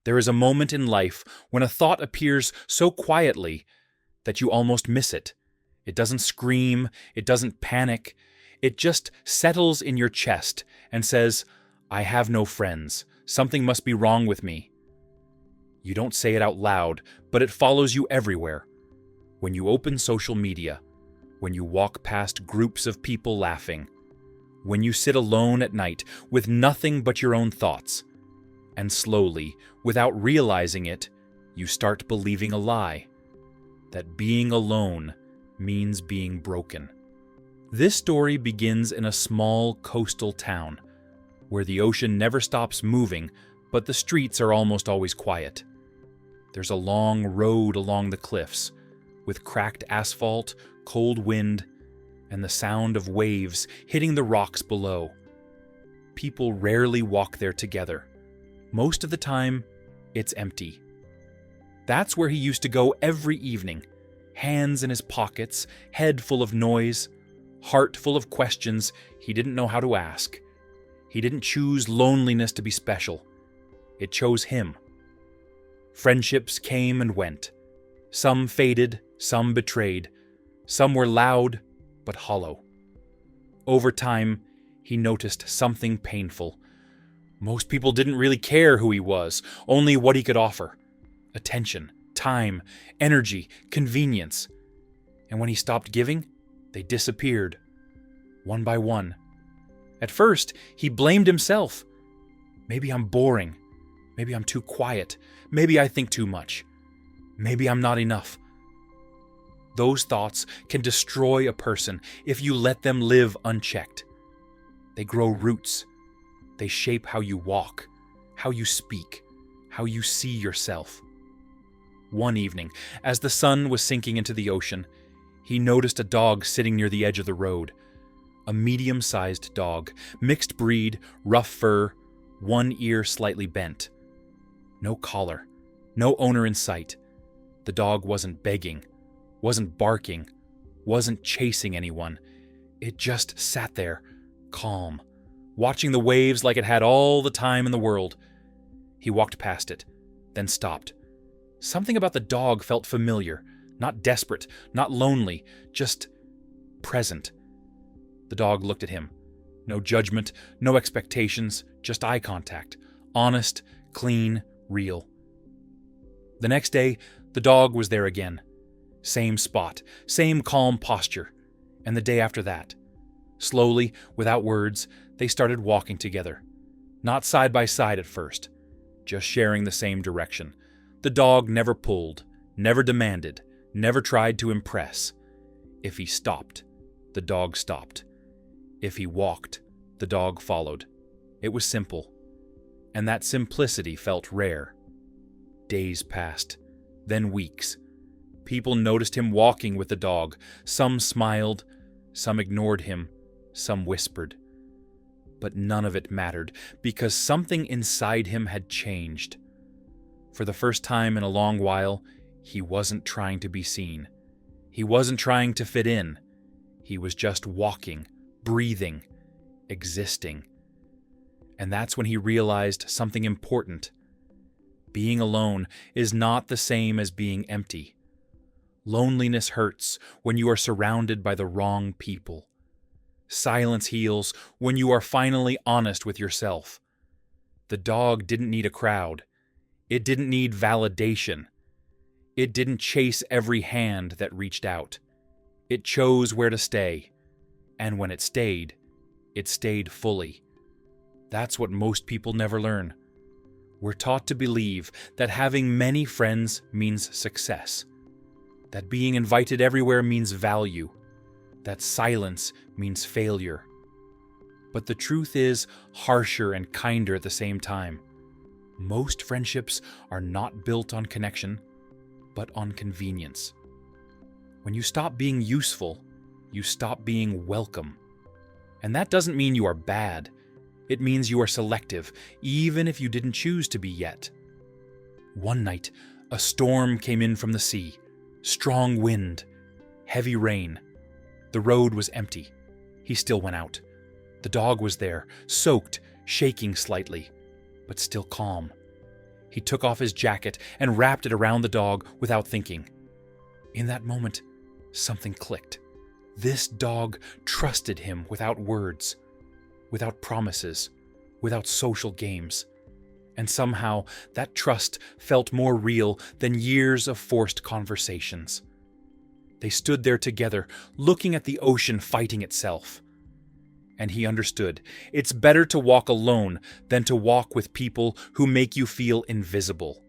There is a moment in life when a thought appears so quietly that you almost miss it. It doesn't scream, it doesn't panic, it just settles in your chest and says, "I have no friends. Something must be wrong with me." You don't say it out loud, but it follows you everywhere. When you open social media, when you walk past groups of people laughing, when you sit alone at night with nothing but your own thoughts, and slowly, without realizing it, you start believing a lie, that being alone means being broken. This story begins in a small coastal town, where the ocean never stops moving, but the streets are almost always quiet. There's a long road along the cliffs, with cracked asphalt, cold wind, and the sound of waves hitting the rocks below. People rarely walk there together. Most of the time, it's empty. That's where he used to go every evening, hands in his pockets, head full of noise, heart full of questions he didn't know how to ask. He didn't choose loneliness to be special. It chose him. Friendships came and went. Some faded, some betrayed. Some were loud, but hollow. Over time, he noticed something painful. Most people didn't really care who he was, only what he could offer. Attention, time, energy, convenience. And when he stopped giving, they disappeared, one by one. At first, he blamed himself. Maybe I'm boring. Maybe I'm too quiet. Maybe I think too much. Maybe I'm not enough. Those thoughts can destroy a person if you let them live unchecked. They grow roots. They shape how you walk, how you speak, how you see yourself. One evening, as the sun was sinking into the ocean, he noticed a dog sitting near the edge of the road. A medium-sized dog, mixed breed, rough fur, one ear slightly bent. No collar, no owner in sight. The dog wasn't begging, wasn't barking, wasn't chasing anyone. It just sat there, calm, watching the waves like it had all the time in the world. He walked past it, then stopped. Something about the dog felt familiar, not desperate, not lonely, just present. The dog looked at him. No judgment, no expectations, just eye contact. Honest, clean, real. The next day, the dog was there again. Same spot, same calm posture. And the day after that. Slowly, without words, they started walking together. Not side by side at first, just sharing the same direction. The dog never pulled, never demanded, never tried to impress. If he stopped, the dog stopped. If he walked, the dog followed. It was simple, and that simplicity felt rare. Days passed, then weeks. People noticed him walking with the dog. Some smiled, some ignored him, some whispered. But none of it mattered, because something inside him had changed. For the first time in a long while, he wasn't trying to be seen. He wasn't trying to fit in. He was just walking, breathing, existing. And that's when he realized something important. Being alone is not the same as being empty. Loneliness hurts when you are surrounded by the wrong people. Silence heals when you are finally honest with yourself. The dog didn't need a crowd. It didn't need validation. It didn't chase every hand that reached out. It chose where to stay. And when it stayed fully. That's what most people never learn. We're taught to believe that having many friends means success. That being invited everywhere means value. That silence means failure. But the truth is harsher and kinder at the same time. Most friendships are not built on connection, but on convenience. When you stop being useful, you stop being welcome. And that doesn't mean you are bad. It means you are selective, even if you didn't choose to be yet. One night, a storm came in from the sea. Strong wind, heavy rain. The road was empty. He still went out. The dog was there, soaked, shaking slightly, but still calm. He took off his jacket and wrapped it around the dog without thinking. In that moment, something clicked. This dog trusted him without words, without promises, without social games. And somehow that trust felt more real than years of forced conversations. They stood there together, looking at the ocean fighting itself. And he understood. It's better to walk alone than to walk with people who make you feel invisible.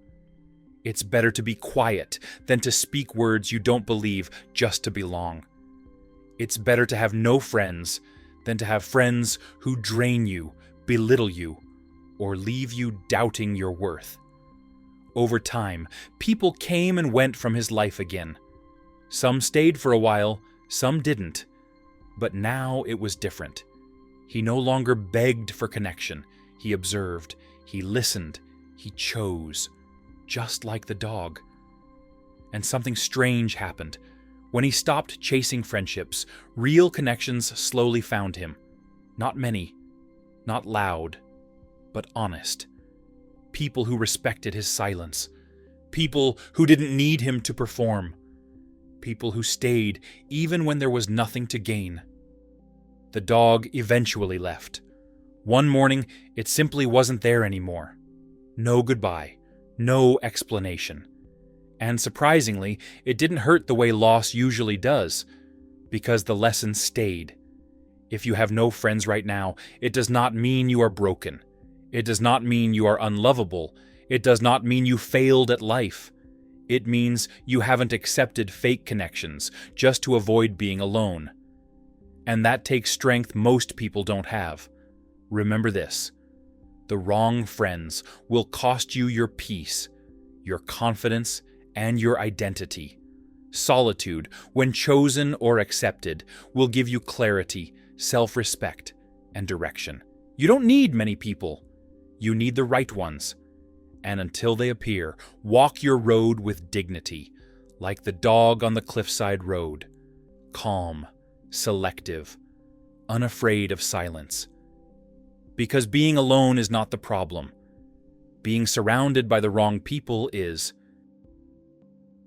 It's better to be quiet than to speak words you don't believe just to belong. It's better to have no friends than to have friends who drain you, belittle you, or leave you doubting your worth. Over time, people came and went from his life again. Some stayed for a while, some didn't. But now it was different. He no longer begged for connection. He observed, he listened, he chose, just like the dog. And something strange happened. When he stopped chasing friendships, real connections slowly found him. Not many, not loud, but honest. People who respected his silence. People who didn't need him to perform. People who stayed even when there was nothing to gain. The dog eventually left. One morning, it simply wasn't there anymore. No goodbye, no explanation. And surprisingly, it didn't hurt the way loss usually does, because the lesson stayed. If you have no friends right now, it does not mean you are broken. It does not mean you are unlovable. It does not mean you failed at life. It means you haven't accepted fake connections just to avoid being alone. And that takes strength most people don't have. Remember this: the wrong friends will cost you your peace, your confidence, and your identity. Solitude, when chosen or accepted, will give you clarity, self-respect, and direction. You don't need many people. You need the right ones. And until they appear, walk your road with dignity, like the dog on the cliffside road. Calm, selective, unafraid of silence. Because being alone is not the problem. Being surrounded by the wrong people is.